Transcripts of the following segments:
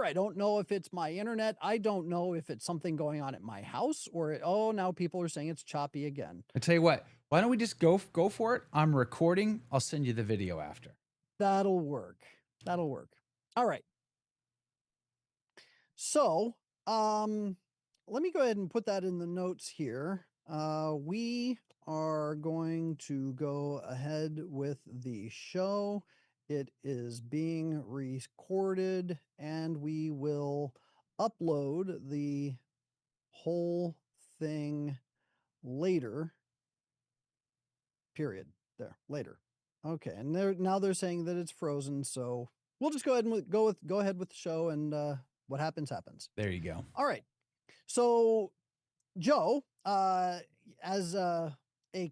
I don't know if it's my internet. I don't know if it's something going on at my house oh, now people are saying it's choppy again. I tell you what, why don't we just go for it? I'm recording. I'll send you the video after. That'll work. That'll work. All right. So, let me go ahead and put that in the notes here. We are going to go ahead with the show. It is being recorded, and we will upload the whole thing later. Period. There, later. Okay, and they're saying that it's frozen, so we'll just go ahead and go ahead with the show, and what happens happens. There you go. All right. So, Joe, as a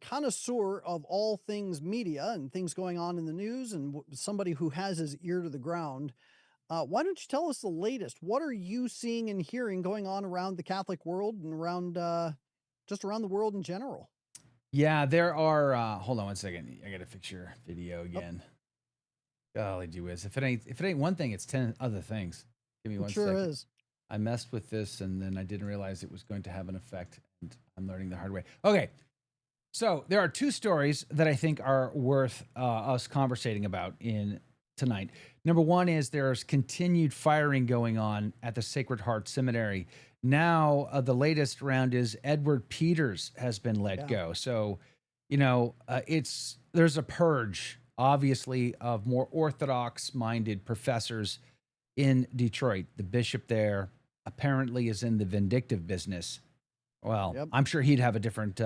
connoisseur of all things media and things going on in the news, and somebody who has his ear to the ground, why don't you tell us the latest? What are you seeing and hearing going on around the Catholic world and around just around the world in general? Yeah, there are. Hold on one second. I gotta fix your video Oh, again. Golly gee whiz! If it ain't one thing, it's 10 other things. Give me it one sure second. is. I messed with this and then I didn't realize it was going to have an effect, and I'm learning the hard way. Okay, so there are two stories that I think are worth us conversating about in tonight. Number one is there's continued firing going on at the Sacred Heart Seminary. Now, the latest round is Edward Peters has been let Yeah. go. So, it's there's a purge, obviously, of more orthodox-minded professors in Detroit. The bishop there apparently is in the vindictive business. Well, Yep. I'm sure he'd have a different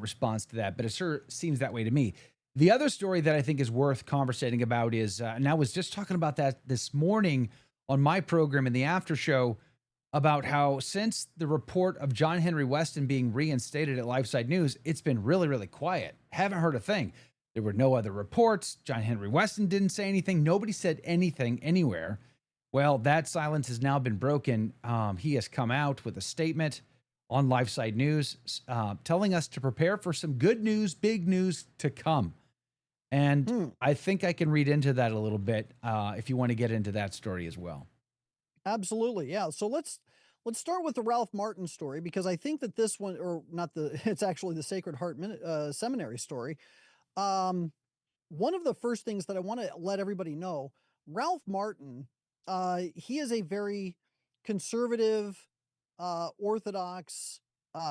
response to that, but it sure seems that way to me. The other story that I think is worth conversating about is, and I was just talking about that this morning on my program in the after show, about how since the report of John Henry Weston being reinstated at LifeSite News, it's been really, really quiet. Haven't heard a thing. There were no other reports. John Henry Weston didn't say anything. Nobody said anything anywhere. Well, that silence has now been broken. He has come out with a statement on LifeSite News telling us to prepare for some good news, big news to come. And Hmm. I think I can read into that a little bit if you want to get into that story as well. Absolutely. Yeah. So let's start with the Ralph Martin story, because I think that this one, or not the it's actually the Sacred Heart Seminary story. Um One of the first things that I want to let everybody know, Ralph Martin, he is a very conservative, orthodox,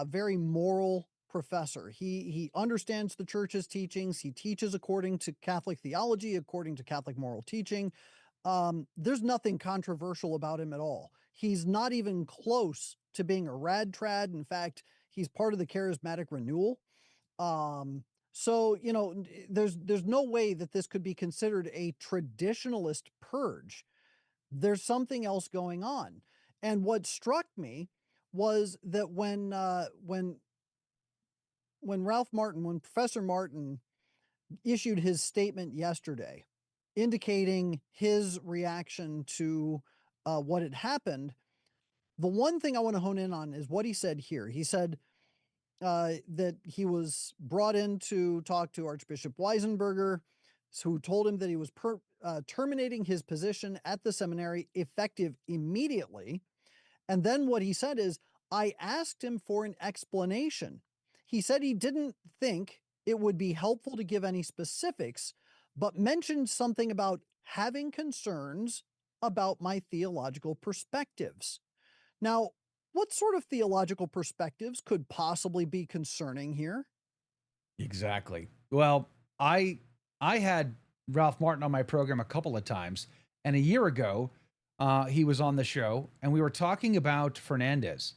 very moral professor. He understands the church's teachings. He teaches according to Catholic theology, according to Catholic moral teaching. There's nothing controversial about him at all. He's not even close to being a rad trad. In fact, he's part of the charismatic renewal. So, there's no way that this could be considered a traditionalist purge. There's something else going on. And what struck me was that when Professor Martin issued his statement yesterday, indicating his reaction to what had happened, the one thing I want to hone in on is what he said here. He said, that he was brought in to talk to Archbishop Weisenberger, who told him that he was terminating his position at the seminary effective immediately. And then what he said is, I asked him for an explanation. He said he didn't think it would be helpful to give any specifics, but mentioned something about having concerns about my theological perspectives. Now, what sort of theological perspectives could possibly be concerning here? Exactly. Well, I had Ralph Martin on my program a couple of times, and a year ago, he was on the show, and we were talking about Fernandez,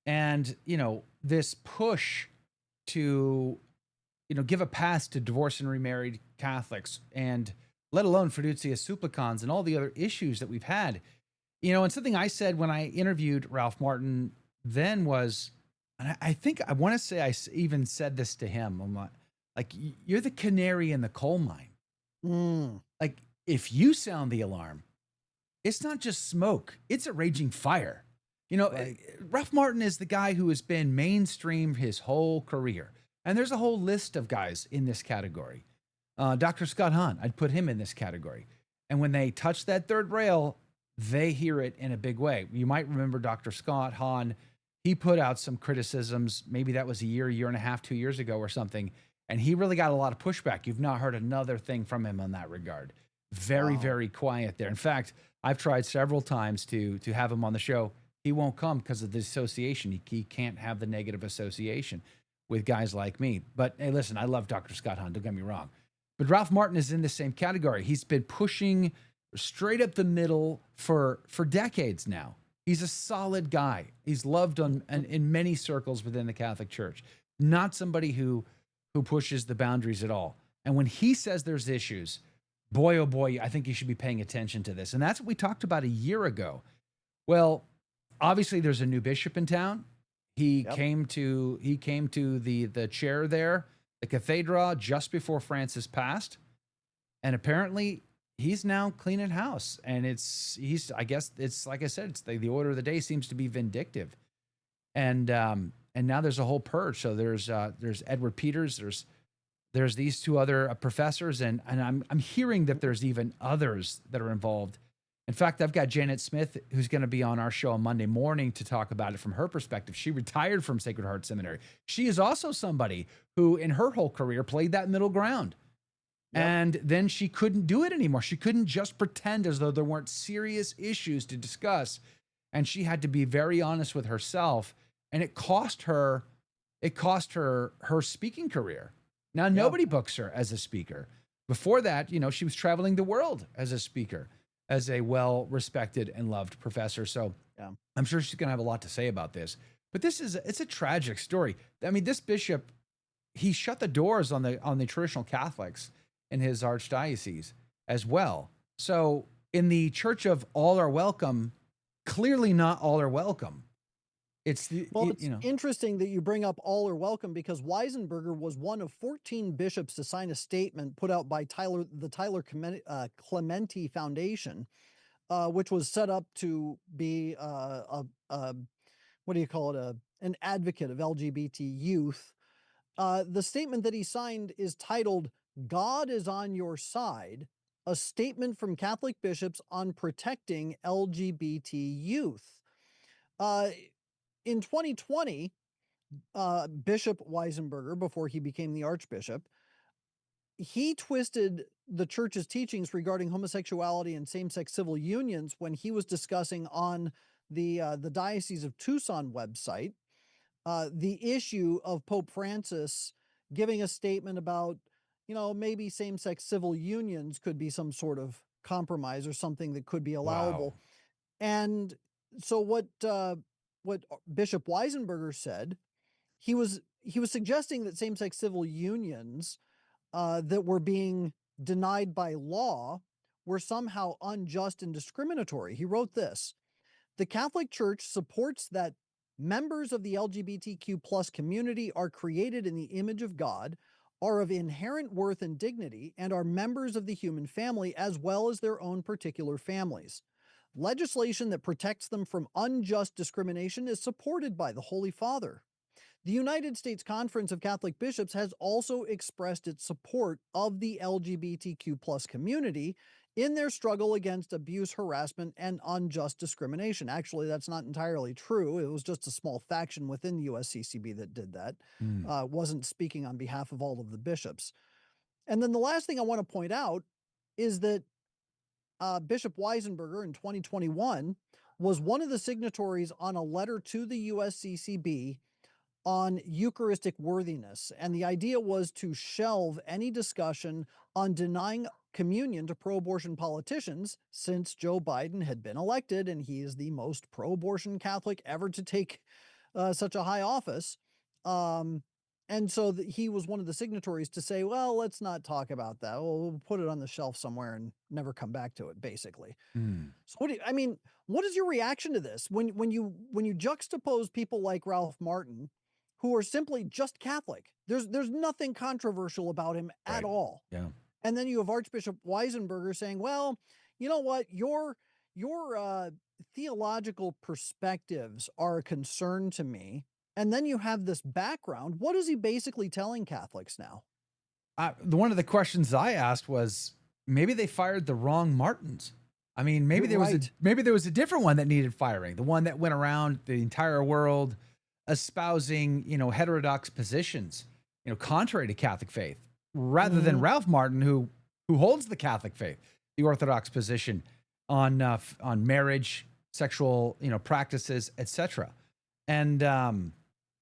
and this push to give a pass to divorced and remarried Catholics, and let alone fiducia supplicans and all the other issues that we've had. And something I said when I interviewed Ralph Martin then was, and I think I want to say even said this to him. I'm like, you're the canary in the coal mine. Mm, Like, if you sound the alarm, it's not just smoke, it's a raging fire. right. Ralph Martin is the guy who has been mainstream his whole career. And there's a whole list of guys in this category. Dr. Scott Hahn, I'd put him in this category. And when they touch that third rail, they hear it in a big way. You might remember Dr. Scott Hahn. He put out some criticisms. Maybe that was a year and a half, 2 years ago or something. And he really got a lot of pushback. You've not heard another thing from him in that regard. Very, Wow. very quiet there. In fact, I've tried several times to have him on the show. He won't come because of the association. He can't have the negative association with guys like me. But hey, listen, I love Dr. Scott Hahn. Don't get me wrong. But Ralph Martin is in the same category. He's been pushing straight up the middle for decades now. He's a solid guy. He's loved in many circles within the Catholic Church. Not somebody who pushes the boundaries at all. And when he says there's issues, boy oh boy, I think you should be paying attention to this. And that's what we talked about a year ago. Well, obviously there's a new bishop in town. Yep. He came to the chair there, the cathedra, just before Francis passed, and apparently he's now cleaning house. And he's I guess it's like I said, it's the order of the day seems to be vindictive, and now there's a whole purge. So there's Edward Peters, there's these two other professors, and I'm hearing that there's even others that are involved. In fact, I've got Janet Smith, who's going to be on our show on Monday morning to talk about it from her perspective. She retired from Sacred Heart Seminary. She is also somebody who, in her whole career, played that middle ground. Yep. And then she couldn't do it anymore. She couldn't just pretend as though there weren't serious issues to discuss. And she had to be very honest with herself. And it cost her her speaking career. Now, Yep. nobody books her as a speaker. Before that, she was traveling the world as a speaker, as a well-respected and loved professor. So Yeah. I'm sure she's going to have a lot to say about this. But it's a tragic story. I mean, this bishop, he shut the doors on the traditional Catholics in his archdiocese as well. So in the church of all are welcome, clearly not all are welcome. It's the Well, it's interesting that you bring up all are welcome because Weisenberger was one of 14 bishops to sign a statement put out by the Clementi Foundation, which was set up to be what do you call it? An advocate of LGBT youth. The statement that he signed is titled God is on Your Side, a statement from Catholic bishops on protecting LGBT youth. Uh, in 2020, Bishop Weisenberger, before he became the Archbishop, he twisted the church's teachings regarding homosexuality and same-sex civil unions when he was discussing on the Diocese of Tucson website the issue of Pope Francis giving a statement about, maybe same-sex civil unions could be some sort of compromise or something that could be wow. allowable. And so what Bishop Weisenberger said, he was suggesting that same-sex civil unions that were being denied by law were somehow unjust and discriminatory. He wrote this: the Catholic Church supports that members of the LGBTQ plus community are created in the image of God, are of inherent worth and dignity, and are members of the human family as well as their own particular families. Legislation that protects them from unjust discrimination is supported by the Holy Father. The United States Conference of Catholic Bishops has also expressed its support of the LGBTQ plus community in their struggle against abuse, harassment, and unjust discrimination. Actually, that's not entirely true. It was just a small faction within the USCCB that did that. Mm. Wasn't speaking on behalf of all of the bishops. And then the last thing I want to point out is that Bishop Weisenberger in 2021 was one of the signatories on a letter to the USCCB on Eucharistic worthiness. And the idea was to shelve any discussion on denying communion to pro abortion politicians since Joe Biden had been elected and he is the most pro abortion Catholic ever to take such a high office. Um, and so he was one of the signatories to say, well, let's not talk about that. We'll put it on the shelf somewhere and never come back to it, basically. Mm. So I mean, what is your reaction to this when you juxtapose people like Ralph Martin, who are simply just Catholic? There's nothing controversial about him at Right. all. Yeah. And then you have Archbishop Weisenberger saying, "Well, you know what? Your theological perspectives are a concern to me." And then you have this background. What is he basically telling Catholics now? One of the questions I asked was maybe they fired the wrong Martins. I mean, Right. maybe there was a different one that needed firing. The one that went around the entire world espousing, heterodox positions, contrary to Catholic faith, rather than Mhm. Ralph Martin, who holds the Catholic faith, the Orthodox position on marriage, sexual, practices, etc. And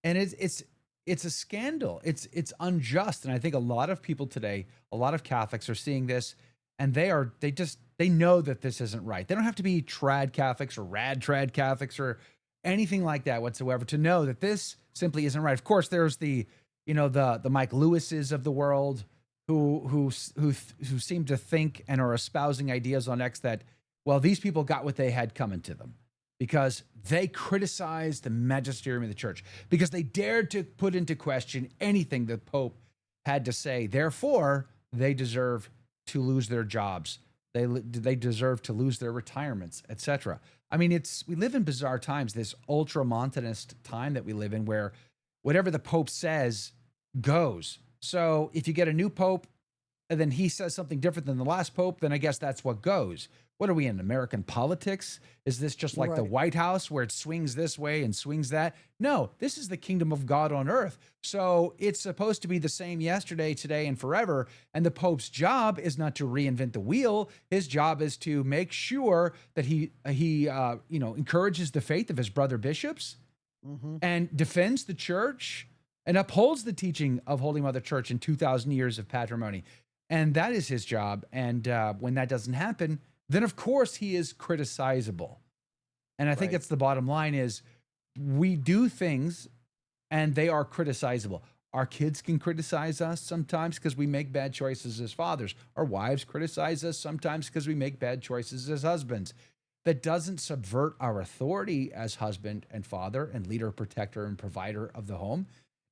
it's a scandal. It's unjust, and I think a lot of people today, a lot of Catholics are seeing this, and they know that this isn't right. They don't have to be trad Catholics or rad trad Catholics or anything like that whatsoever to know that this simply isn't right. Of course, there's the Mike Lewises of the world who seem to think and are espousing ideas on X that, well, these people got what they had coming to them because they criticized the magisterium of the church, because they dared to put into question anything the Pope had to say. Therefore, they deserve to lose their jobs. They deserve to lose their retirements, etc. I mean, we live in bizarre times, this ultramontanist time that we live in, where whatever the Pope says goes. So if you get a new Pope and then he says something different than the last Pope, then I guess that's what goes. What are we in American politics? Is this just like the Right. White House where it swings this way and swings that? No, this is the kingdom of God on earth. So it's supposed to be the same yesterday, today, and forever. And the Pope's job is not to reinvent the wheel. His job is to make sure that he encourages the faith of his brother bishops Mhm. and defends the church and upholds the teaching of Holy Mother Church in 2,000 years of patrimony. And that is his job. And when that doesn't happen, then of course he is criticizable. And I think Right. that's the bottom line is we do things and they are criticizable. Our kids can criticize us sometimes because we make bad choices as fathers. Our wives criticize us sometimes because we make bad choices as husbands. That doesn't subvert our authority as husband and father and leader, protector, and provider of the home.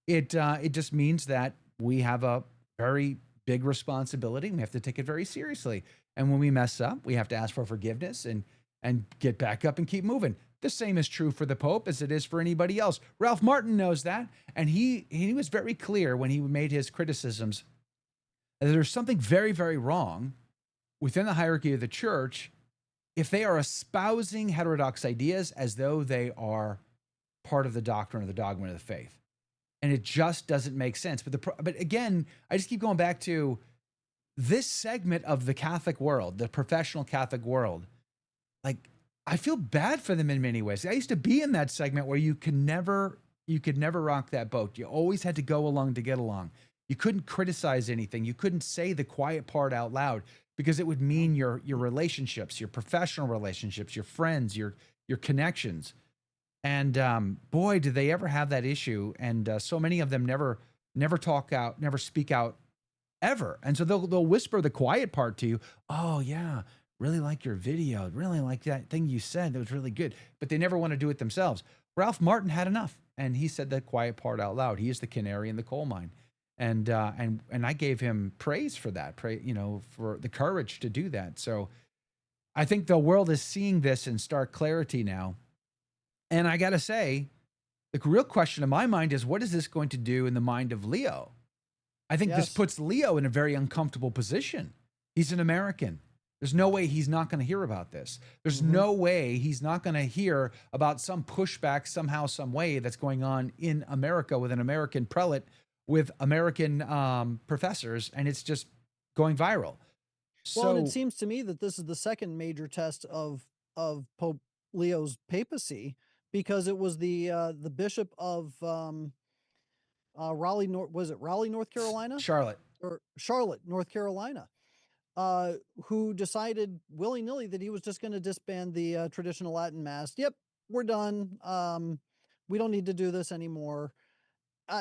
It just means that we have a very big responsibility. And we have to take it very seriously. And when we mess up, we have to ask for forgiveness and get back up and keep moving. The same is true for the Pope as it is for anybody else. Ralph Martin knows that, and he was very clear when he made his criticisms that there's something very, very wrong within the hierarchy of the church if they are espousing heterodox ideas as though they are part of the doctrine or the dogma of the faith. And it just doesn't make sense. But again, I just keep going back to this segment of the Catholic world, the professional Catholic world. Like, I feel bad for them in many ways. I used to be in that segment where you could never rock that boat. You always had to go along to get along. You couldn't criticize anything. You couldn't say the quiet part out loud because it would Yep. mean your relationships, your professional relationships, your friends, your connections. And boy, did they ever have that issue. And so many of them never talk out, never speak out ever. And so they'll whisper the quiet part to you. Oh yeah, really like your video. Really like that thing you said. That was really good. But they never want to do it themselves. Ralph Martin had enough, and he said the quiet part out loud. He is the canary in the coal mine. And I gave him praise for that. For the courage to do that. So I think the world is seeing this in stark clarity now. And I gotta say, the real question in my mind is, what is this going to do in the mind of Leo? I think this Yes. puts Leo in a very uncomfortable position. He's an American. There's no way he's not going to hear about this. There's Mhm. no way he's not going to hear about some pushback somehow, some way that's going on in America with an American prelate with American professors, and it's just going viral. Well, and it So seems to me that this is the second major test of Pope Leo's papacy, because it was the bishop of Raleigh, was it Raleigh, North Carolina, Charlotte, or Charlotte, North Carolina, who decided willy nilly that he was just going to disband the traditional Latin Mass. Yep, we're done. We don't need to do this anymore.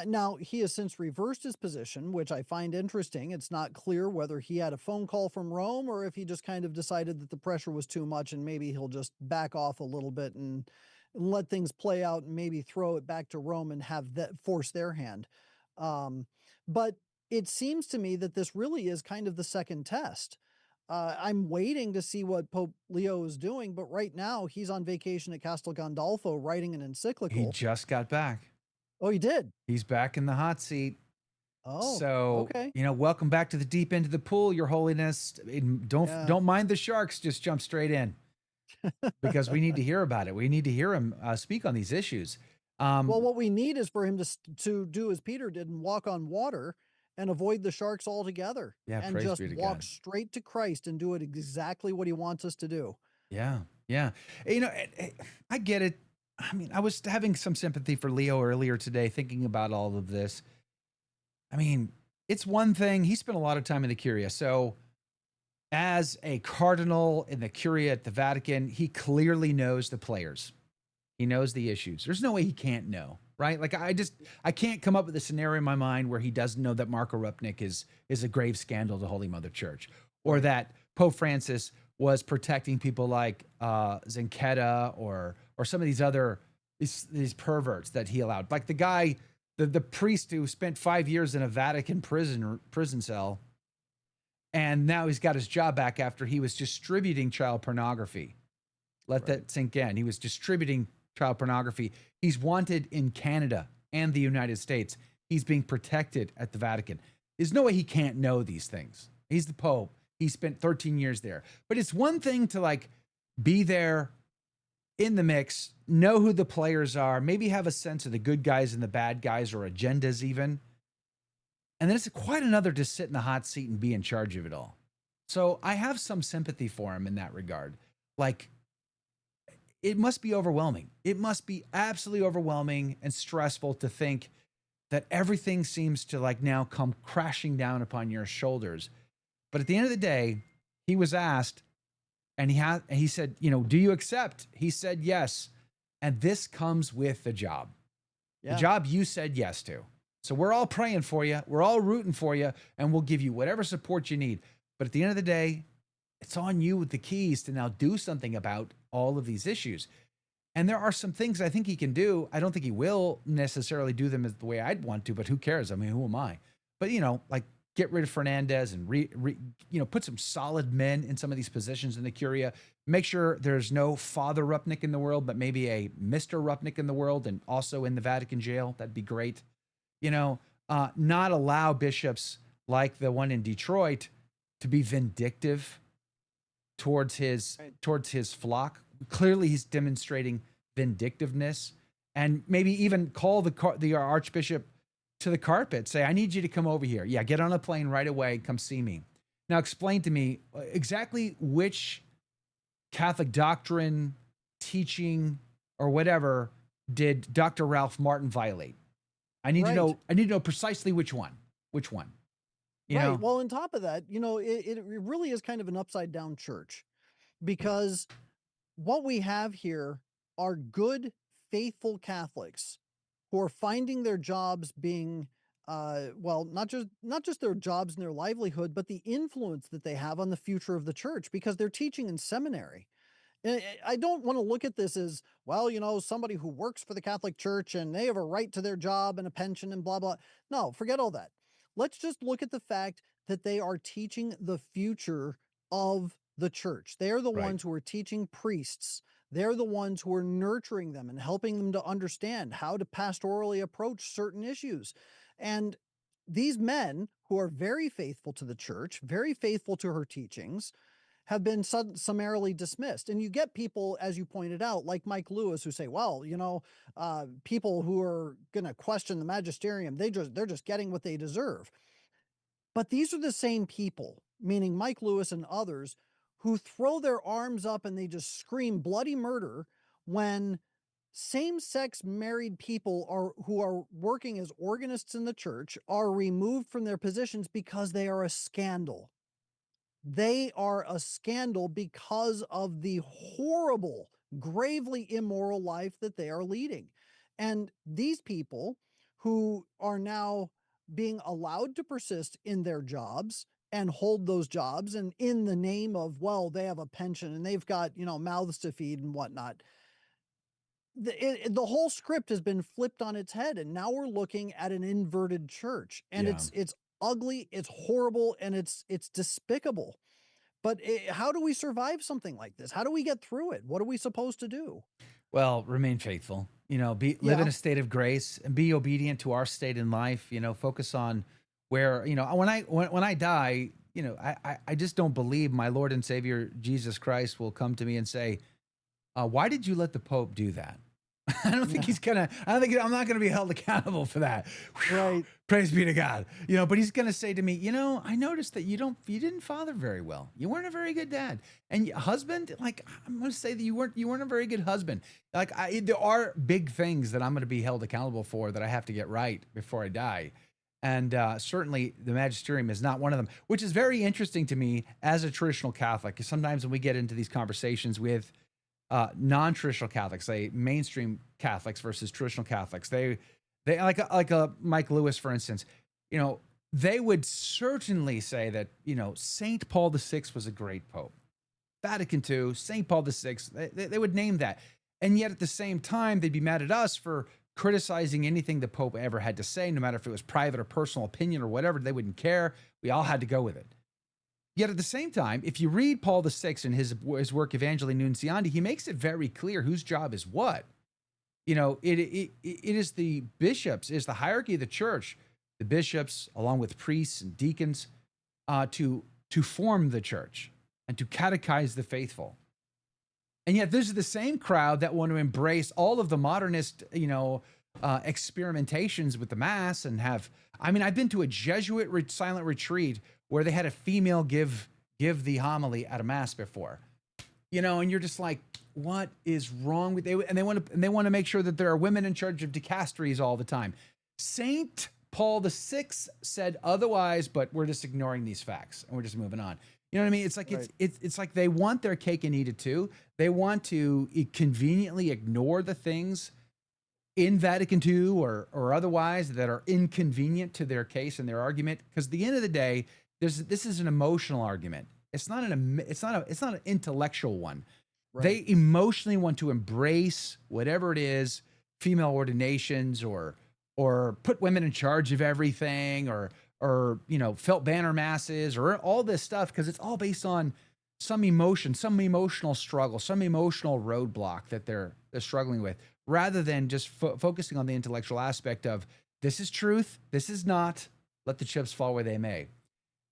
Now, he has since reversed his position, which I find interesting. It's not clear whether he had a phone call from Rome or if he just kind of decided that the pressure was too much and maybe he'll just back off a little bit and let things play out and maybe throw it back to Rome and have that force their hand. But it seems to me that this really is kind of the second test. I'm waiting to see what Pope Leo is doing, but right now he's on vacation at Castel Gandolfo writing an he encyclical. just got back. Oh, he did. He's back in the hot seat. Oh, So, okay. welcome back to the deep end of the pool, Your Holiness. Yeah. Don't mind the sharks. Just jump straight in because we need to hear about it. We need to hear him speak on these issues. Well, Um, what we need is for him to do as Peter did and walk on water and avoid the sharks altogether yeah, and praise just be to walk God. straight to Christ and do it exactly what he wants us to do. Yeah, yeah. I get it. I mean, I was having some sympathy for Leo earlier today, thinking about all of this. I mean, it's one thing. He spent a lot of time in the Curia. So, as a cardinal in the Curia at the Vatican, he clearly knows the players. He knows the issues. There's no way he can't know, right? Like I can't come up with a scenario in my mind where he doesn't know that Marco Rupnik is a grave scandal to Holy Mother Church, or Right. that Pope Francis was protecting people like Zenchetta or some of these other these perverts that he allowed, like the guy, the priest who spent 5 years in a Vatican prison cell, and now he's got his job back after he was distributing child pornography. Let Right. that sink in. He was distributing child pornography. He's wanted in Canada and the United States. He's being protected at the Vatican. There's no way he can't know these things. He's the Pope. He spent 13 years there. But it's one thing to like be there in the mix, know who the players are, maybe have a sense of the good guys and the bad guys or agendas even. And then it's quite another to sit in the hot seat and be in charge of it all. So I have some sympathy for him in that regard. Like, it must be overwhelming. It must be absolutely overwhelming and stressful to think that everything seems to like now come crashing down upon your shoulders. But at the end of the day, he was asked and he said, "Do you accept?" He said, "Yes." And this comes with the job. The Yeah. job you said yes to. So we're all praying for you. We're all rooting for you and we'll give you whatever support you need. But at the end of the day, it's on you with the keys to now do something about all of these issues. And there are some things I think he can do. I don't think he will necessarily do them as the way I'd want to, but who cares? I mean, who am I? But like get rid of Fernandez and put some solid men in some of these positions in the Curia. Make sure there's no Father Rupnik in the world, but maybe a Mr. Rupnik in the world and also in the Vatican jail. That'd be great. Not allow bishops like the one in Detroit to be vindictive towards his Right. towards his flock. Clearly, he's demonstrating vindictiveness, and maybe even call the archbishop to the carpet. Say, "I need you to come over here. Yeah, get on a plane right away. Come see me." Now, explain to me exactly which Catholic doctrine, teaching, or whatever did Dr. Ralph Martin violate? I need to Right. know. I need to know precisely which one. Which one? You Right. know? Well, on top of that, it really is kind of an upside down church because what we have here are good, faithful Catholics who are finding their jobs being well, not just their jobs and their livelihood, but the influence that they have on the future of the church because they're teaching in seminary. I don't want to look at this as, well, somebody who works for the Catholic Church and they have a right to their job and a pension and blah, blah. No, forget all that. Let's just look at the fact that they are teaching the future of the church. They are the Right. ones who are teaching priests. They're the ones who are nurturing them and helping them to understand how to pastorally approach certain issues. And these men who are very faithful to the church, very faithful to her teachings, have been summarily dismissed. And you get people, as you pointed out, like Mike Lewis, who say, well, people who are going to question the magisterium, they're just getting what they deserve. But these are the same people, meaning Mike Lewis and others, who throw their arms up and they just scream bloody murder when same-sex married people who are working as organists in the church are removed from their positions because they are a scandal. They are a scandal because of the horrible, gravely immoral life that they are leading. And these people who are now being allowed to persist in their jobs and hold those jobs and in the name of, well, they have a pension and they've got, mouths to feed and whatnot. The whole script has been flipped on its head and now we're looking at an inverted church and Yeah. it's ugly, it's horrible, and it's despicable. But how do we survive something like this? How do we get through it? What are we supposed to do? Well, remain faithful. Live in Yeah, a state of grace and be obedient to our state in life. Focus on where, when I die, I just don't believe my Lord and Savior Jesus Christ will come to me and say, why did you let the Pope do that? I don't think Yeah. he's gonna. I don't think I'm not gonna be held accountable for that. Whew, Right. praise be to God. But he's gonna say to me, I noticed that you didn't father very well. You weren't a very good dad, and husband. Like, I'm gonna say that you weren't a very good husband. Like, there are big things that I'm gonna be held accountable for that I have to get right before I die. And certainly the magisterium is not one of them, which is very interesting to me as a traditional Catholic. 'Cause sometimes when we get into these conversations with non-traditional Catholics, say mainstream Catholics versus traditional Catholics. They like a Mike Lewis, for instance. You know, they would certainly say that Saint Paul VI was a great pope. Vatican II, Saint Paul VI. They would name that, and yet at the same time, they'd be mad at us for criticizing anything the Pope ever had to say, no matter if it was private or personal opinion or whatever. They wouldn't care. We all had to go with it. Yet at the same time, if you read Paul VI in his work Evangelii Nuntiandi, he makes it very clear whose job is what. It is the bishops, is the hierarchy of the church, the bishops, along with priests and deacons, to form the church and to catechize the faithful. And yet, this is the same crowd that want to embrace all of the modernist, experimentations with the mass and have. I mean, I've been to a Jesuit silent retreat where they had a female give the homily at a mass before, and you're just like, what is wrong with they? And they want to make sure that there are women in charge of dicasteries all the time. Saint Paul VI said otherwise, but we're just ignoring these facts and we're just moving on. You know what I mean? It's like Right. it's like they want their cake and eat it too. They want to conveniently ignore the things in Vatican II or otherwise that are inconvenient to their case and their argument. Because at the end of the day, this is an emotional argument. It's not an intellectual one. Right. They emotionally want to embrace whatever it is, female ordinations or put women in charge of everything or felt banner masses or all this stuff because it's all based on some emotion, some emotional struggle, some emotional roadblock that they're struggling with, rather than just focusing on the intellectual aspect of this is truth, this is not. Let the chips fall where they may.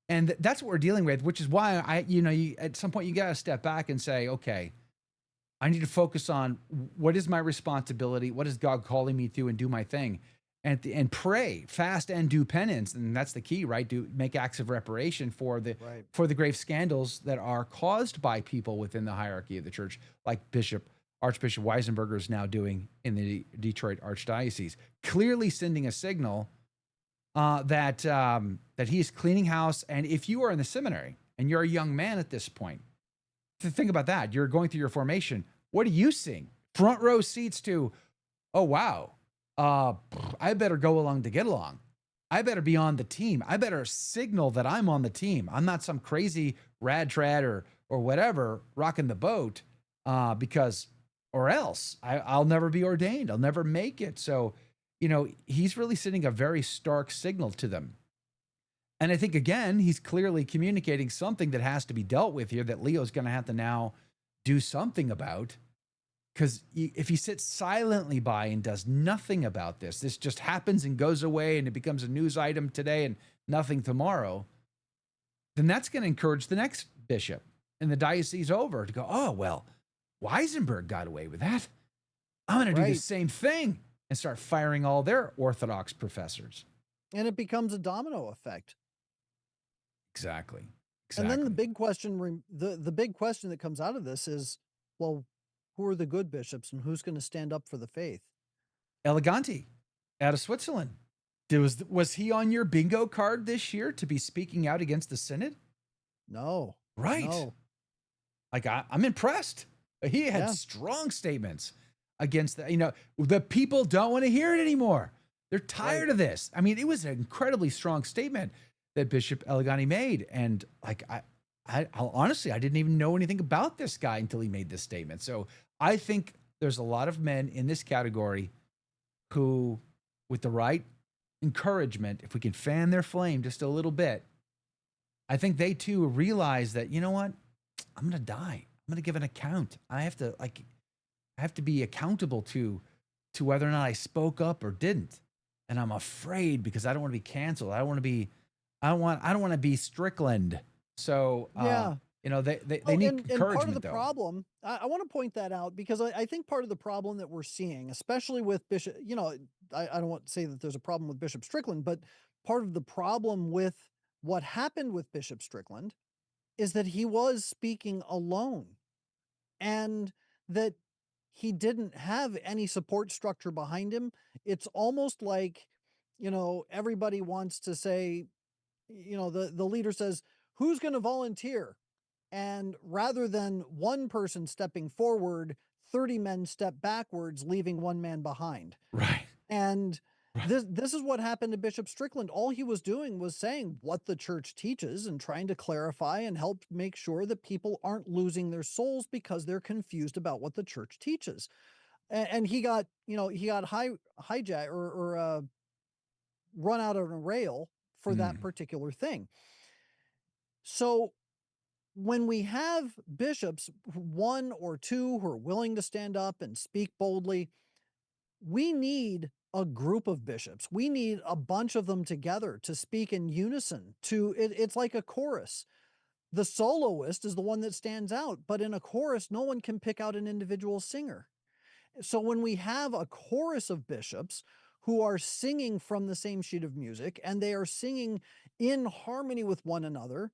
And that's what we're dealing with, which is why at some point you got to step back and say, okay, I need to focus on what is my responsibility, what is God calling me to, and do my thing, and pray, fast, and do penance, and that's the key, right? Do make acts of reparation for the Right. for the grave scandals that are caused by people within the hierarchy of the church, like Archbishop Weisenberger is now doing in the Detroit Archdiocese, clearly sending a signal that he is cleaning house. And if you are in the seminary and you're a young man at this point, think about that. You're going through your formation. What are you seeing? Front row seats to, oh wow, I better go along to get along. I better be on the team. I better signal that I'm on the team. I'm not some crazy rad trad or whatever rocking the boat, because or else I'll never be ordained. I'll never make it. So, he's really sending a very stark signal to them. And I think, again, he's clearly communicating something that has to be dealt with here that Leo's going to have to now do something about. Because if he sits silently by and does nothing about this just happens and goes away and it becomes a news item today and nothing tomorrow, then that's going to encourage the next bishop in the diocese over to go, oh, well, Weisenberg got away with that. I'm going to do the Right. same thing and start firing all their Orthodox professors. And it becomes a domino effect. Exactly. And then the Exactly. big question, the big question that comes out of this is, well, who are the good bishops and who's going to stand up for the faith? Eleganti out of Switzerland. Was he on your bingo card this year to be speaking out against the synod? No. Right. No. Like I'm impressed. He had Yeah. strong statements against that. The people don't want to hear it anymore. They're tired Right. of this. I mean, it was an incredibly strong statement that Bishop Elegani made. And like, I'll honestly, I didn't even know anything about this guy until he made this statement. So I think there's a lot of men in this category who, with the right encouragement, if we can fan their flame just a little bit, I think they too realize that, you know what? I'm going to die. I'm going to give an account. I have to be accountable to whether or not I spoke up or didn't. And I'm afraid because I don't want to be canceled. I don't want to be I don't want to be Strickland. So, Yeah. they Well, need and part of the encouragement though. problem, I want to point that out because I think part of the problem that we're seeing, especially with Bishop, I don't want to say that there's a problem with Bishop Strickland, but part of the problem with what happened with Bishop Strickland is that he was speaking alone and that he didn't have any support structure behind him. It's almost like, everybody wants to say, the leader says, "Who's going to volunteer?" And rather than one person stepping forward, 30 men step backwards, leaving one man behind. Right. And Right. this is what happened to Bishop Strickland. All he was doing was saying what the church teaches and trying to clarify and help make sure that people aren't losing their souls because they're confused about what the church teaches. And he got, he got hijacked or run out on a rail for that Mm, particular thing. So when we have bishops, one or two who are willing to stand up and speak boldly, we need a group of bishops. We need a bunch of them together to speak in unison. It's like a chorus. The soloist is the one that stands out, but in a chorus, no one can pick out an individual singer. So when we have a chorus of bishops who are singing from the same sheet of music and they are singing in harmony with one another,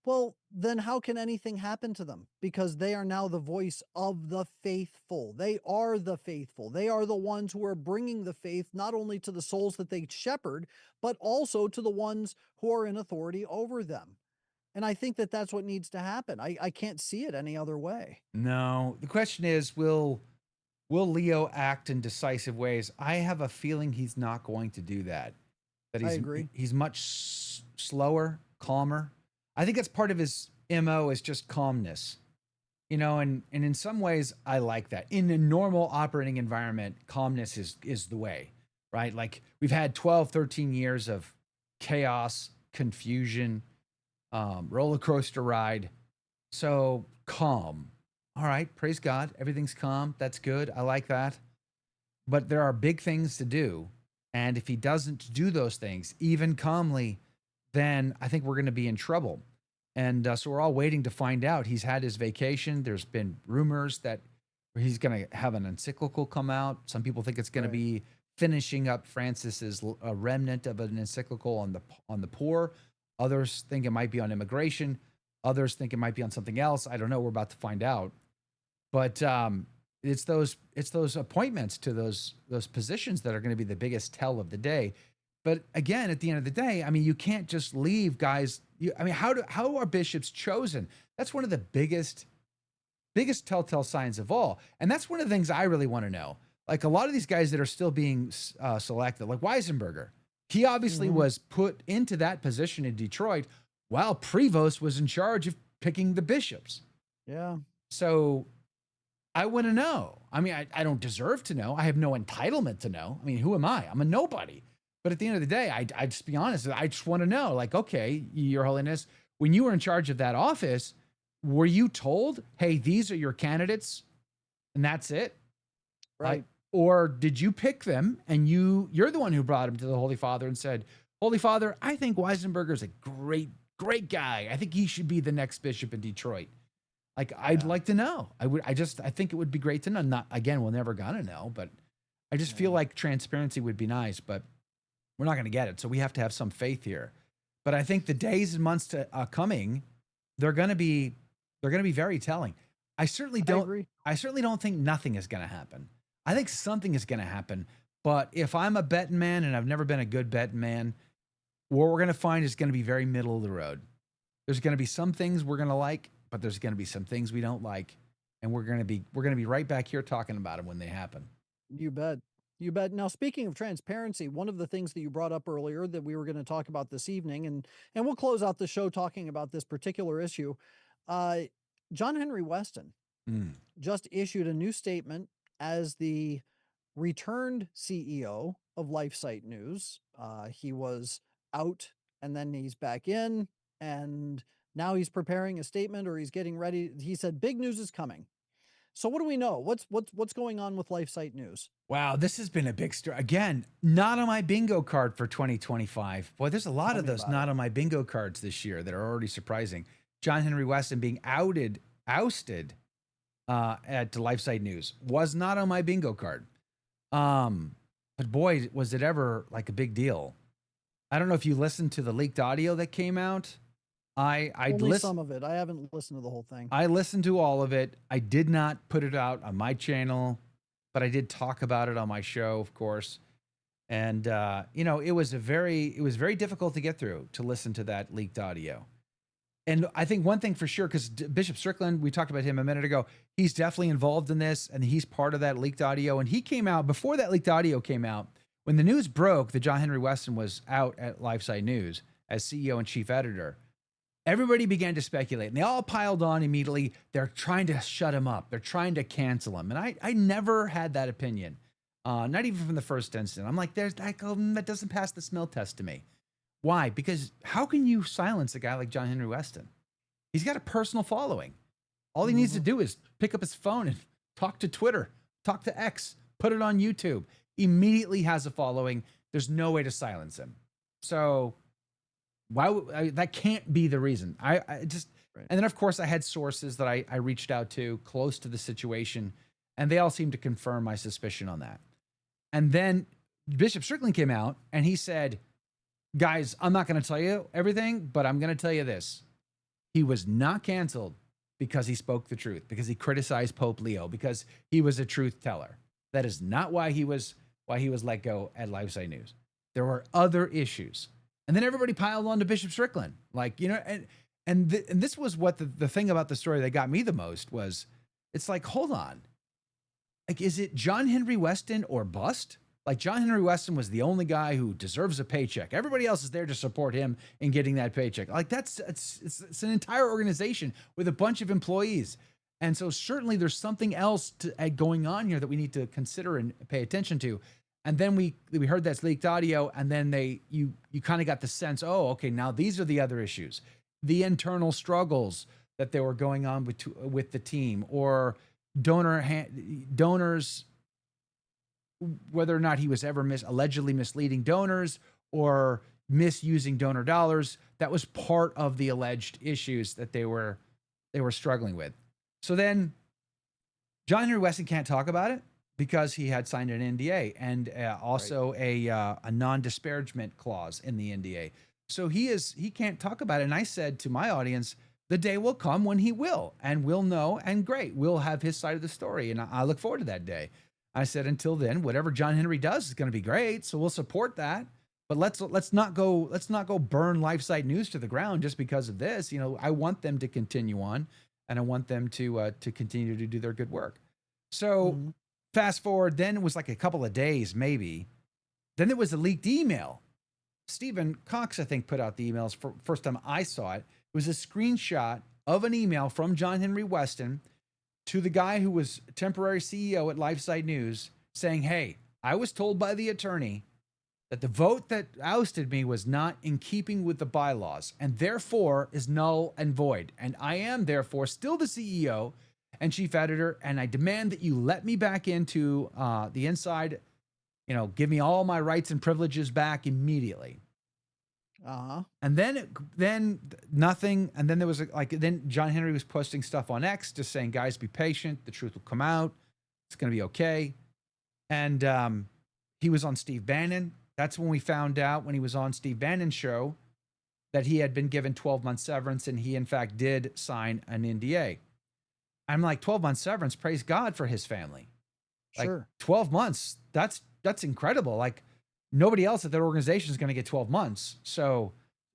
well, then how can anything happen to them? Because they are now the voice of the faithful. They are the faithful. They are the ones who are bringing the faith not only to the souls that they shepherd, but also to the ones who are in authority over them. And I think that that's what needs to happen. I can't see it any other way. no. The question is, will Leo act in decisive ways? I have a feeling he's not going to do that. That I agree. he's much slower, calmer. I think that's part of his MO is just calmness. And in some ways I like that. In a normal operating environment, calmness is the way, right? Like we've had 12, 13 years of chaos, confusion, roller coaster ride. So calm. All right, praise God. Everything's calm. That's good. I like that. But there are big things to do. And if he doesn't do those things, even calmly, then I think we're going to be in trouble. And so we're all waiting to find out. He's had his vacation. There's been rumors that he's going to have an encyclical come out. Some people think it's going to Right. be finishing up Francis's a remnant of an encyclical on the poor. Others think it might be on immigration. Others think it might be on something else. I don't know. We're about to find out. But it's those appointments to those positions that are going to be the biggest tell of the day. But again, at the end of the day, I mean, you can't just leave guys. I mean, how are bishops chosen? That's one of the biggest telltale signs of all, and that's one of the things I really want to know. Like a lot of these guys that are still being selected, like Weisenberger, he obviously Hmm. was put into that position in Detroit while Prevost was in charge of picking the bishops. Yeah. So I want to know. I mean, I don't deserve to know. I have no entitlement to know. I mean, who am I? I'm a nobody. But at the end of the day, I just be honest. I just want to know, like, okay, Your Holiness, when you were in charge of that office, were you told, hey, these are your candidates and that's it? Like, Right. or did you pick them and you're the one who brought them to the Holy Father and said, Holy Father, I think Weisenberger's a great guy. I think he should be the next bishop in Detroit. Like I'd Yeah. like to know. I think it would be great to know. Not again, we're never gonna know, but I just feel Yeah. like transparency would be nice, but we're not gonna get it. So we have to have some faith here. But I think the days and months to coming, they're gonna be they're gonna be very telling. I certainly I don't agree. I certainly don't think nothing is gonna happen. I think something is gonna happen. But if I'm a betting man and I've never been a good betting man, what we're gonna find is gonna be very middle of the road. There's going to be some things we're going to like, but there's going to be some things we don't like, and we're going to be right back here talking about them when they happen. You bet. You bet. Now, speaking of transparency, one of the things that you brought up earlier that we were going to talk about this evening, and we'll close out the show talking about this particular issue. Uh, John Henry Weston Mm, just issued a new statement as the returned CEO of LifeSite News. He was out and then he's back in, and now he's preparing a statement or he's getting ready. He said, "Big news is coming." So what do we know? What's going on with LifeSite News? Wow, this has been a big story. Again, not on my bingo card for 2025. Boy, there's a lot Tell of me those about it. not on my bingo cards this year that are already surprising. John Henry Weston being ousted at LifeSite News was not on my bingo card. Um, but boy, was it ever like a big deal. I don't know if you listened to the leaked audio that came out. I'd Only listen. some of it. I haven't listened to the whole thing. I listened to all of it. I did not put it out on my channel, but I did talk about it on my show, of course. And it was very difficult to get through to listen to that leaked audio. And I think one thing for sure, because Bishop Strickland, we talked about him a minute ago, he's definitely involved in this, and he's part of that leaked audio. And he came out before that leaked audio came out. When the news broke that John Henry Weston was out at LifeSite News as CEO and chief editor, everybody began to speculate, and they all piled on immediately. They're trying to shut him up. They're trying to cancel him. And I never had that opinion, not even from the first instant. I'm like, that doesn't pass the smell test to me. Why? Because how can you silence a guy like John Henry Weston? He's got a personal following. All he needs to Mhm. do is pick up his phone and talk to Twitter, talk to X, put it on YouTube. Immediately has a following. There's no way to silence him. So that can't be the reason. I just, Right. and then of course I had sources that I reached out to close to the situation, and they all seemed to confirm my suspicion on that. And then Bishop Strickland came out and he said, guys, I'm not going to tell you everything, but I'm going to tell you this. He was not canceled because he spoke the truth, because he criticized Pope Leo, because he was a truth teller. That is not why he was let go at LifeSite News. There were other issues. And then everybody piled on to Bishop Strickland. Like, and this was what the thing about the story that got me the most was, it's like, hold on. Like, is it John Henry Weston or bust? Like, John Henry Weston was the only guy who deserves a paycheck. Everybody else is there to support him in getting that paycheck. Like, it's an entire organization with a bunch of employees. And so certainly there's something else going on here that we need to consider and pay attention to. And then we heard that leaked audio, and then you kind of got the sense, oh, okay, now these are the other issues, the internal struggles that they were going on with the team, or donors, whether or not he was ever allegedly misleading donors or misusing donor dollars. That was part of the alleged issues that they were struggling with. So then John Henry Weston can't talk about it because he had signed an NDA, and also a non-disparagement clause in the NDA. So he can't talk about it. And I said to my audience, the day will come when he will, and we'll know, and great, we'll have his side of the story, and I look forward to that day. I said, until then, whatever John Henry does is going to be great, so we'll support that. But let's not go burn LifeSite News to the ground just because of this. I want them to continue on, and I want them to continue to do their good work. So Mhm. fast forward, then it was like a couple of days, maybe. Then there was a leaked email. Stephen Cox, I think, put out the emails for first time I saw it. It was a screenshot of an email from John Henry Weston to the guy who was temporary CEO at LifeSite News saying, hey, I was told by the attorney that the vote that ousted me was not in keeping with the bylaws and therefore is null and void. And I am therefore still the CEO and chief editor, and I demand that you let me back into the inside, give me all my rights and privileges back immediately. Uh-huh. And then nothing. And then there was then John Henry was posting stuff on X just saying, guys, be patient. The truth will come out. It's going to be okay. And he was on Steve Bannon. That's when we found out, when he was on Steve Bannon's show, that he had been given 12-month severance, and he in fact did sign an NDA. I'm like, 12-month severance, praise God for his family. Like, Sure. 12 months, that's incredible. Like, nobody else at that organization is going to get 12 months. So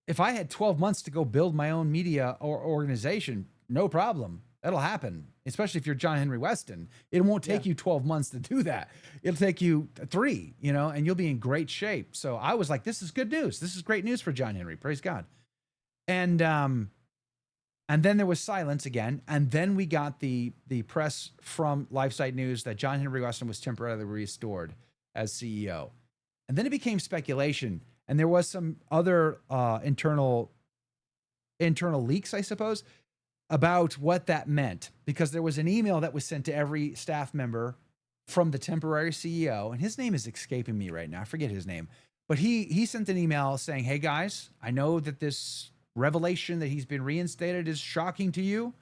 if I had 12 months to go build my own media or organization, no problem. That'll happen, especially if you're John Henry Weston. It won't take Yeah. you 12 months to do that. It'll take you 3, and you'll be in great shape. So I was like, this is good news. This is great news for John Henry. Praise God. And then there was silence again. And then we got the press from LifeSite News that John Henry Weston was temporarily restored as CEO. And then it became speculation. And there was some other internal leaks, I suppose. about what that meant because there was an email that was sent to every staff member from the temporary CEO, and his name is escaping me right now. I forget his name, but he sent an email saying, "Hey guys, I know that this revelation that he's been reinstated is shocking to you,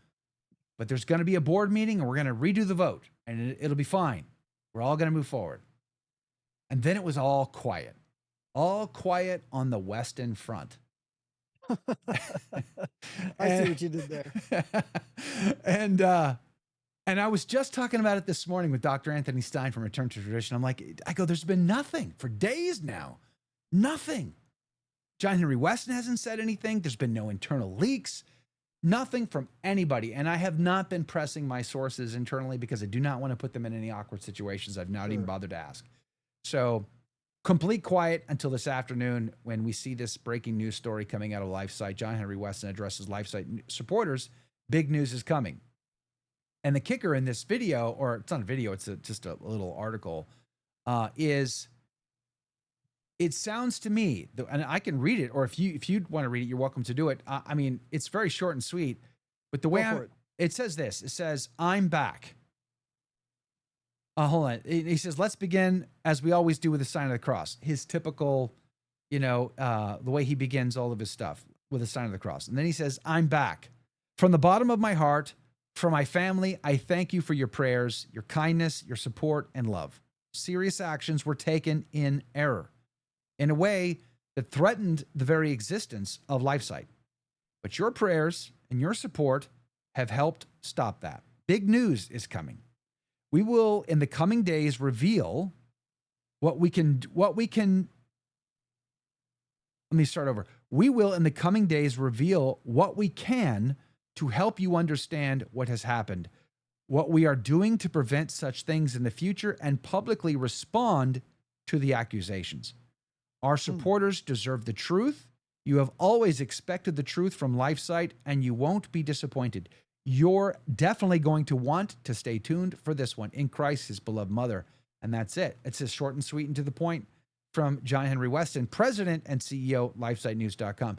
but there's going to be a board meeting and we're going to redo the vote, and it'll be fine. We're all going to move forward." And then it was all quiet on the Western Front. I see and what you did there. and and I was just talking about it this morning with Dr. Anthony Stein from Return to Tradition. I'm like, I go, there's been nothing for days now. Nothing. John Henry Weston hasn't said anything. There's been no internal leaks, nothing from anybody. And I have not been pressing my sources internally because I do not want to put them in any awkward situations. I've not even Sure. bothered to ask. So complete quiet until this afternoon when we see this breaking news story coming out of LifeSite. John Henry Weston addresses LifeSite supporters. Big news is coming. And the kicker in this video, or it's not a video, it's just a little article, is it sounds to me, and I can read it, or if you want to read it, you're welcome to do it. I mean, it's very short and sweet, but the way Go for it. it says this, it says, "I'm back." Hold on. He says, "Let's begin as we always do with the sign of the cross." His typical, the way he begins all of his stuff with the sign of the cross. And then he says, "I'm back. From the bottom of my heart, for my family, I thank you for your prayers, your kindness, your support, and love. Serious actions were taken in error, in a way that threatened the very existence of LifeSite. But your prayers and your support have helped stop that. Big news is coming. We will, in the coming days, reveal what we can. Let me start over. We will, in the coming days, reveal what we can to help you understand what has happened, what we are doing to prevent such things in the future, and publicly respond to the accusations. Our Hmm. supporters deserve the truth. You have always expected the truth from LifeSite, and you won't be disappointed. You're definitely going to want to stay tuned for this one. In Christ, his beloved mother. And that's it. It's just short and sweet and to the point from John Henry Weston, president and CEO, LifeSiteNews.com.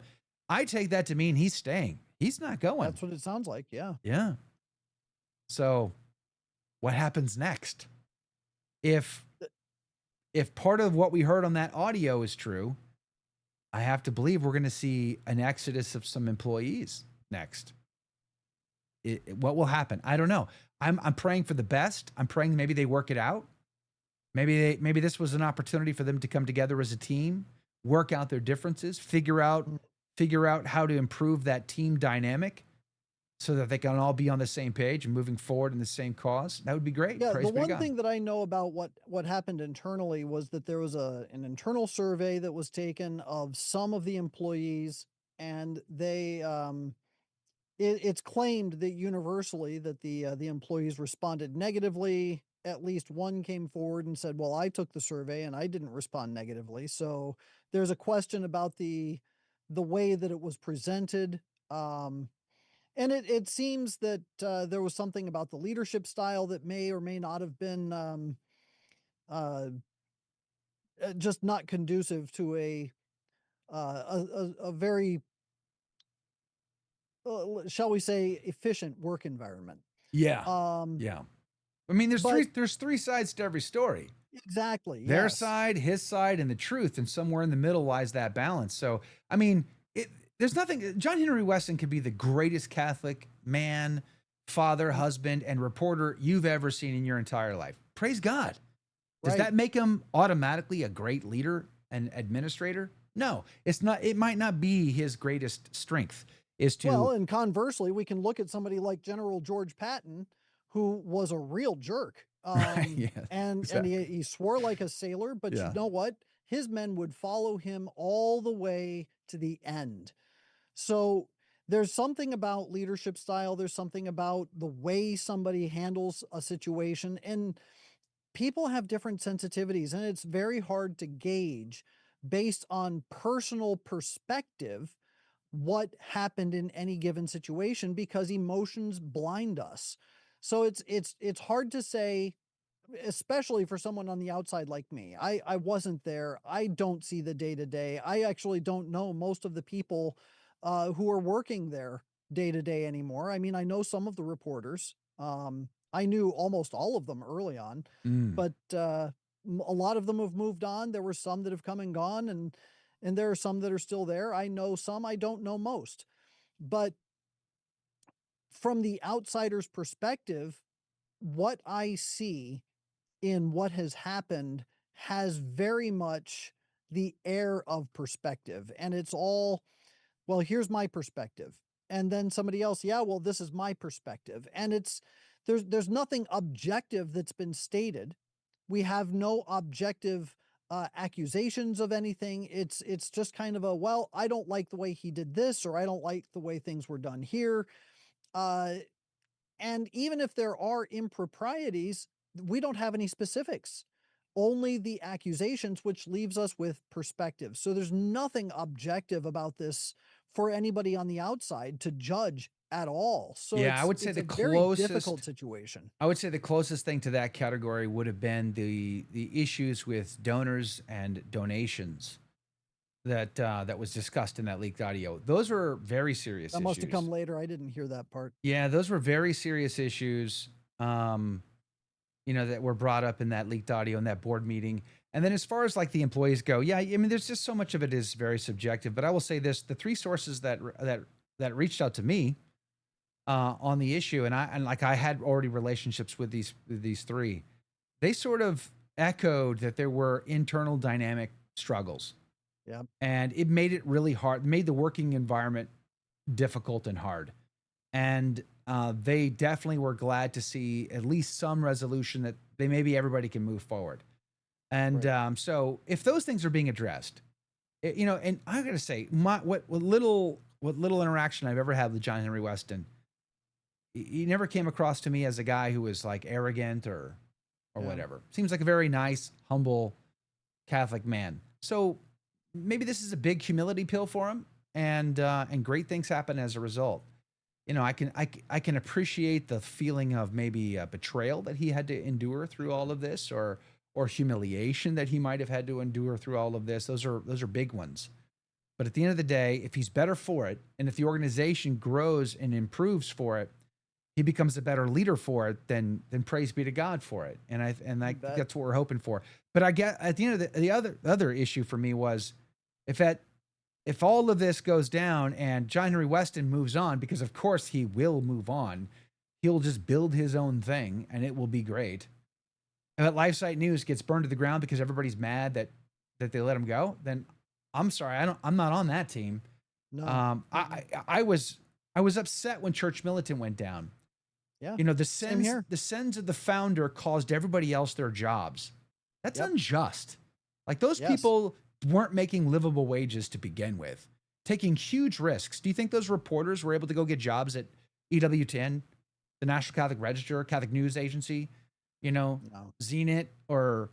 I take that to mean he's staying. He's not going. That's what it sounds like. Yeah. Yeah. So what happens next? If part of what we heard on that audio is true, I have to believe we're going to see an exodus of some employees next. What will happen? I don't know. I'm praying for the best. I'm praying maybe they work it out. Maybe this was an opportunity for them to come together as a team, work out their differences, figure out Mm. how to improve that team dynamic so that they can all be on the same page and moving forward in the same cause. That would be great. Yeah, the Praise be to one God. thing that I know about what happened internally was that there was an internal survey that was taken of some of the employees, and it's claimed that universally that the employees responded negatively. At least one came forward and said, "Well, I took the survey and I didn't respond negatively." So there's a question about the way that it was presented. Um, and it seems that there was something about the leadership style that may or may not have been uh, just not conducive to a very shall we say efficient work environment. Yeah. Um, Yeah. I mean, but there's three sides to every story. exactly, Their yes. side, his side, and the truth, and somewhere in the middle lies that balance. So, I mean, there's nothing. John Henry Weston could be the greatest Catholic man, father, Mm, husband, and reporter you've ever seen in your entire life. Praise God. Does right. that make him automatically a great leader and administrator? No, it's not. It might not be his greatest strength. Is Well, to and conversely, we can look at somebody like General George Patton, who was a real jerk. right. Yeah. And Exactly. he swore like a sailor, but you Yeah. know what? His men would follow him all the way to the end. So there's something about leadership style. There's something about the way somebody handles a situation. And people have different sensitivities, and it's very hard to gauge based on personal perspective what happened in any given situation because emotions blind us. So it's hard to say, especially for someone on the outside like me. I wasn't there. I don't see the day to day. I actually don't know most of the people who are working there day to day anymore. I mean, I know some of the reporters. I knew almost all of them early on, Mm. but a lot of them have moved on. There were some that have come and gone, and there are some that are still there. I know some. I don't know most, but from the outsider's perspective, what I see in what has happened has very much the air of perspective. And it's all, well, here's my perspective. And then somebody else, yeah, well, this is my perspective. And there's nothing objective that's been stated. We have no objective accusations of anything. It's just kind of a, well, I don't like the way he did this, or I don't like the way things were done here. Uh, and even if there are improprieties, we don't have any specifics, only the accusations, which leaves us with perspective. So there's nothing objective about this for anybody on the outside to judge at all. So Yeah, I would say it's the a very difficult closest situation. I would say the closest thing to that category would have been the issues with donors and donations that was discussed in that leaked audio. Those were very serious That must have come issues. later. I didn't hear that part. Yeah, those were very serious issues. Um, that were brought up in that leaked audio in that board meeting. And then as far as like the employees go, yeah, I mean, there's just so much of it is very subjective. But I will say this: the three sources that reached out to me on the issue, and like I had already relationships with these three, they sort of echoed that there were internal dynamic struggles, Yeah. and it made it really hard, made the working environment difficult and hard. And they definitely were glad to see at least some resolution that they maybe everybody can move forward. And Right. so if those things are being addressed, and I gotta say, what little interaction I've ever had with John Henry Weston, he never came across to me as a guy who was like arrogant or Yeah. whatever. Seems like a very nice, humble Catholic man. So maybe this is a big humility pill for him, and great things happen as a result. I can appreciate the feeling of maybe betrayal that he had to endure through all of this, or humiliation that he might have had to endure through all of this. Those are big ones. But at the end of the day, if he's better for it, and if the organization grows and improves for it, he becomes a better leader for it. Then praise be to God for it. And I You think bet. that's what we're hoping for. But I get at the end of the other issue for me was if at if all of this goes down and John Henry Weston moves on, because of course he will move on, he'll just build his own thing and it will be great. And that LifeSite News gets burned to the ground because everybody's mad that they let him go, then I'm sorry, I'm not on that team. No. Um, Mm-mm. I, I I was I was upset when Church Militant went down. Yeah. The Same sins here. the sins of the founder caused everybody else their jobs. That's Yep. unjust. Like those Yes. people weren't making livable wages to begin with, taking huge risks. Do you think those reporters were able to go get jobs at EWTN, the National Catholic Register, Catholic News Agency, you know, No. Zenit or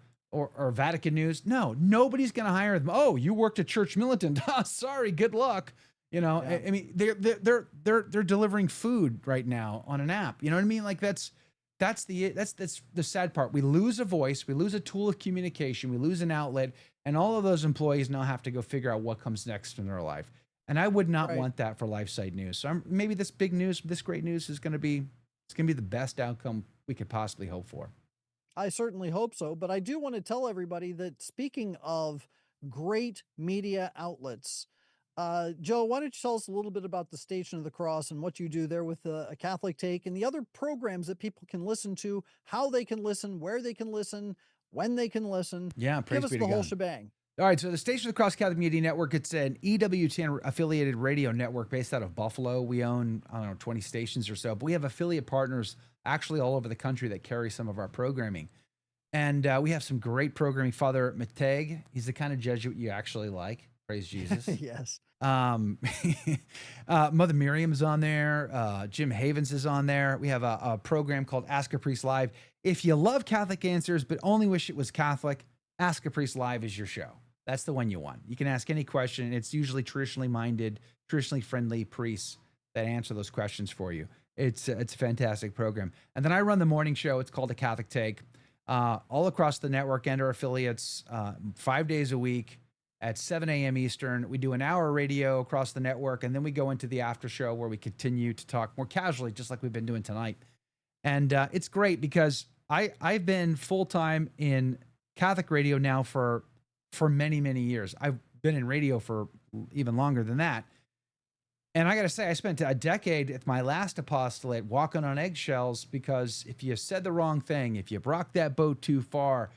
Vatican News? No, nobody's going to hire them. Oh, you worked at Church Militant. Sorry, good luck. Yeah. I mean, they're delivering food right now on an app. You know what I mean? Like that's the sad part. We lose a voice, we lose a tool of communication, we lose an outlet, and all of those employees now have to go figure out what comes next in their life. And I would not Right. want that for LifeSite News. So maybe this big news, this great news is going to be the best outcome we could possibly hope for. I certainly hope so. But I do want to tell everybody that speaking of great media outlets, Joe, why don't you tell us a little bit about the Station of the Cross and what you do there with a Catholic Take and the other programs that people can listen to, how they can listen, where they can listen, when they can listen. Yeah, Give praise us be to the whole God. shebang. All right, so the Station of the Cross Catholic Media Network, it's an EWTN affiliated radio network based out of Buffalo. We own, I don't know, 20 stations or so, but we have affiliate partners actually all over the country that carry some of our programming. And we have some great programming. Father Mateg, he's the kind of Jesuit you actually like. Praise Jesus. Yes. Um, Mother Miriam's on there. Jim Havens is on there. We have a program called Ask a Priest Live. If you love Catholic answers, but only wish it was Catholic, Ask a Priest Live is your show. That's the one you want. You can ask any question. It's usually traditionally minded, traditionally friendly priests that answer those questions for you. It's a fantastic program. And then I run the morning show. It's called A Catholic Take, all across the network and our affiliates, 5 days a week. at 7 a.m. Eastern. We do an hour radio across the network, and then we go into the after show where we continue to talk more casually, just like we've been doing tonight. And it's great because I've been full time in Catholic radio now for many years. I've been in radio for even longer than that. And I got to say, I spent a decade at my last apostolate walking on eggshells because if you said the wrong thing, if you rocked that boat too far,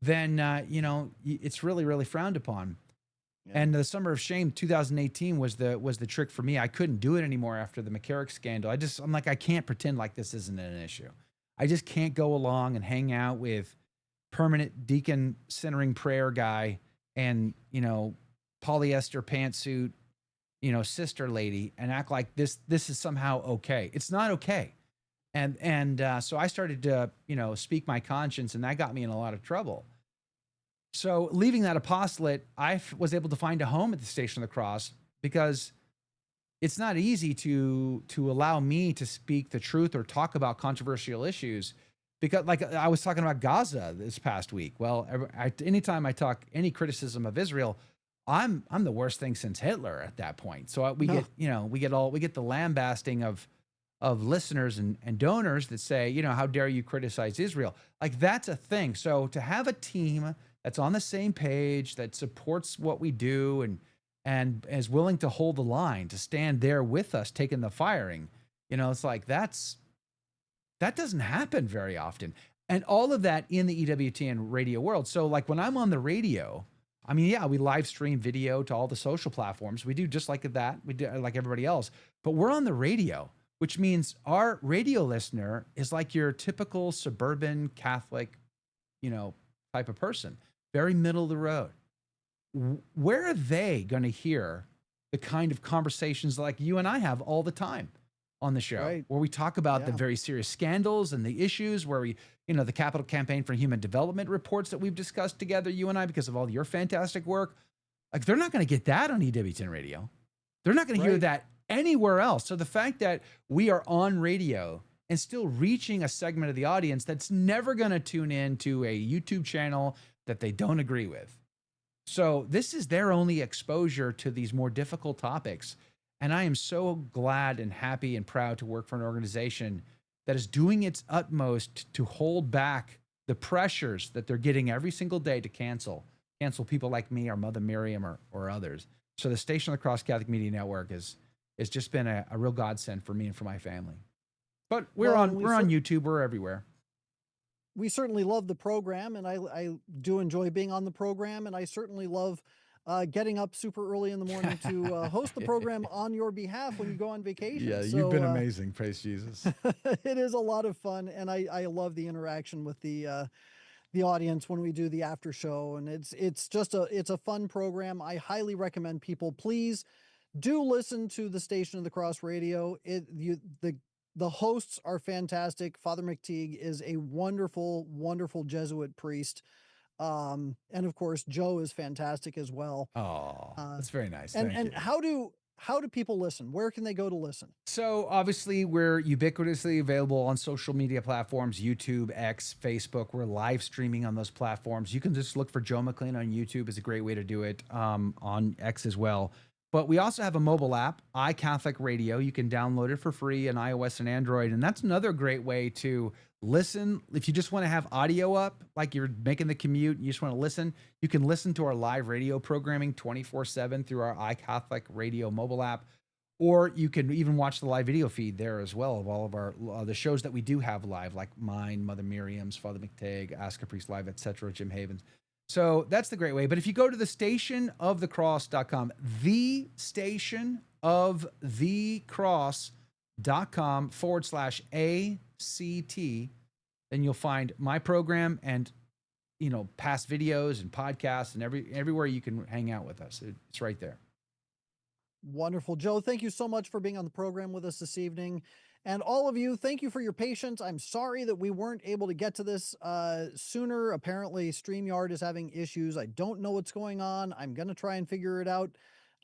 then it's really frowned upon. Yeah. And the Summer of Shame 2018 was the trick for me. I couldn't do it anymore after the McCarrick scandal. I'm like, I can't pretend like this isn't an issue. I just can't go along and hang out with permanent deacon centering prayer guy and polyester pantsuit sister lady and act like this is somehow okay. It's not okay. And so I started to speak my conscience, and that got me in a lot of trouble. So leaving that apostolate, was able to find a home at the Station of the Cross because it's not easy to allow me to speak the truth or talk about controversial issues. Because, like I was talking about Gaza this past week. Well, anytime I talk any criticism of Israel, I'm the worst thing since Hitler at that point. So we No. get we get the lambasting of listeners and donors that say, how dare you criticize Israel? Like, that's a thing. So to have a team that's on the same page, that supports what we do and is willing to hold the line, to stand there with us, taking the firing, it's like that doesn't happen very often. And all of that in the EWTN radio world. So like when I'm on the radio, I mean, yeah, we live stream video to all the social platforms. We do just like that. We do like everybody else, but we're on the radio, which means our radio listener is like your typical suburban Catholic, type of person, very middle of the road. Where are they going to hear the kind of conversations like you and I have all the time on the show, Right. where we talk about the Yeah. very serious scandals and the issues, where we, the Capital Campaign for Human Development reports that we've discussed together, you and I, because of all your fantastic work. Like, they're not going to get that on EWTN radio. They're not going to hear Right. that anywhere else. So the fact that we are on radio and still reaching a segment of the audience that's never going to tune in to a YouTube channel that they don't agree with. So this is their only exposure to these more difficult topics. And I am so glad and happy and proud to work for an organization that is doing its utmost to hold back the pressures that they're getting every single day to cancel people like me or Mother Miriam or others. So the Station of the Cross Catholic Media Network has just been a real godsend for me and for my family. But we're Well, on YouTube, we're everywhere. we certainly love the program, and I do enjoy being on the program, and I certainly love getting up super early in the morning to host the program on your behalf when you go on vacation. Yeah, you've So been amazing. Praise Jesus. it is a lot of fun, and I love the interaction with the audience when we do the after show, and it's just it's a fun program. I highly recommend people please do listen to the Station of the Cross radio. The hosts are fantastic. Father McTeague is a wonderful Jesuit priest. And of course, Joe is fantastic as well. Oh, Uh, that's very nice. and Thank you. how do people listen? Where can they go to listen? So obviously we're ubiquitously available on social media platforms, YouTube, X, Facebook. We're live streaming on those platforms. You can just look for Joe McLean on YouTube is a great way to do it, on X as well. But we also have a mobile app, iCatholic Radio. You can download it for free on iOS and Android. And that's another great way to listen. If you just want to have audio up, like you're making the commute, and you just want to listen, you can listen to our live radio programming 24/7 through our iCatholic Radio mobile app. Or you can even watch the live video feed there as well of all of our the shows that we do have live, like mine, Mother Miriam's, Father McTague, Ask a Priest Live, etc., Jim Havens. So that's the great way. But if you go to the stationofthecross.com, the stationofthecross.com/ACT, then you'll find my program and past videos and podcasts and everywhere you can hang out with us. It's right there. Wonderful. Joe, thank you so much for being on the program with us this evening. And all of you, thank you for your patience. I'm sorry that we weren't able to get to this sooner. Apparently, StreamYard is having issues. I don't know what's going on. I'm going to try and figure it out.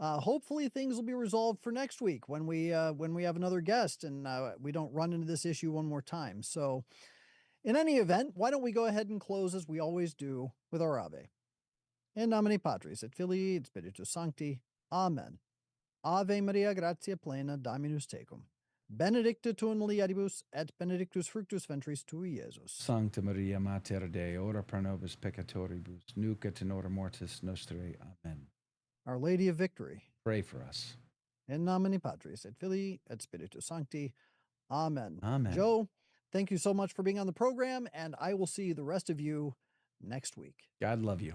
Hopefully, things will be resolved for next week when we have another guest and we don't run into this issue one more time. So, in any event, why don't we go ahead and close as we always do with our Ave. In nomine Patris et Filii et Spiritus Sancti. Amen. Ave Maria, gratia plena, Dominus tecum. Benedicta tu in mulieribus, et benedictus fructus ventris tui, Iesus. Sancta Maria, Mater Dei, ora pro nobis peccatoribus, nunc et in hora mortis nostrae. Amen. Our Lady of Victory. Pray for us. In nomine Patris et Filii et Spiritus Sancti. Amen. Amen. Joe, thank you so much for being on the program, and I will see the rest of you next week. God love you.